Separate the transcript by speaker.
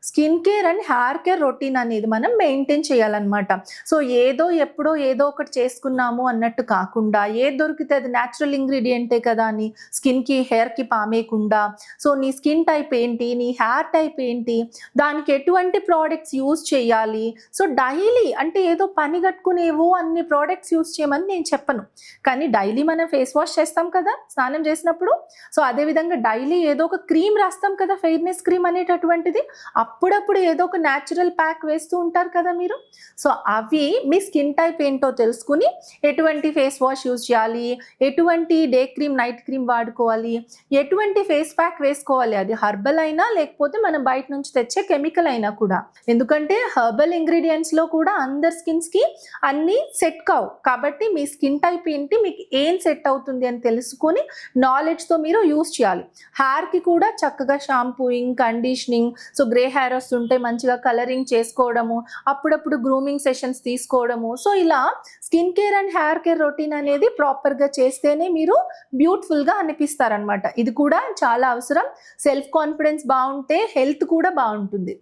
Speaker 1: Skin care and hair care routine అనేది మనం maintain చేయాలన్నమాట. సో ఏదో ఎప్పుడో ఏదో ఒకటి చేసుకున్నాము అన్నట్టు కాకుండా, ఏది దొరికితే అది న్యాచురల్ ఇంగ్రీడియంటే కదా అని స్కిన్‌కి, హెయిర్‌కి పామేయకుండా, సో నీ స్కిన్ టైప్ ఏంటి? నీ హెయిర్ టైప్ ఏంటి? దానికి ఎటువంటి ప్రొడక్ట్స్ యూజ్ చేయాలి? సో డైలీ అంటే ఏదో పని గట్టుకునేవో అన్ని ప్రొడక్ట్స్ యూజ్ చేయమని నేను చెప్పను. కానీ డైలీ మనం ఫేస్ వాష్ చేస్తాం కదా! స్నానం చేసినప్పుడు. సో అదే విధంగా డైలీ ఏదో ఒక క్రీమ్ రాస్తాం కదా! ఫెయిర్‌నెస్ క్రీమ్ అనేటటువంటిది. అప్పుడప్పుడు ఏదో ఒక న్యాచురల్ ప్యాక్ వేస్తూ ఉంటారు కదా మీరు. సో అవి మీ స్కిన్ టైప్ ఏంటో తెలుసుకుని ఎటువంటి ఫేస్ వాష్ యూజ్ చేయాలి, ఎటువంటి డే క్రీమ్, నైట్ క్రీమ్ వాడుకోవాలి, ఎటువంటి ఫేస్ ప్యాక్ వేసుకోవాలి, అది హర్బల్ అయినా లేకపోతే మనం బయట నుంచి తెచ్చే కెమికల్ అయినా కూడా. ఎందుకంటే హెర్బల్ ఇంగ్రీడియంట్స్‌లో కూడా అందరి స్కిన్స్‌కి అన్నీ సెట్ కావు. కాబట్టి మీ స్కిన్ టైప్ ఏంటి, మీకు ఏం సెట్ అవుతుంది అని తెలుసుకొని నాలెడ్జ్‌తో మీరు యూజ్ చేయాలి. హెయిర్‌కి కూడా చక్కగా shampooing, conditioning, so grey hair వస్తుంటే మంచిగా కలరింగ్ చేసుకోవడము, అప్పుడప్పుడు గ్రూమింగ్ సెషన్స్ తీసుకోవడము. సో ఇలా skin care and hair care routine అనేది ప్రాపర్‌గా చేస్తేనే మీరు బ్యూటిఫుల్‌గా అనిపిస్తారనమాట. ఇది కూడా చాలా అవసరం. సెల్ఫ్ కాన్ఫిడెన్స్ బావుంటే హెల్త్ కూడా బావుంటుంది.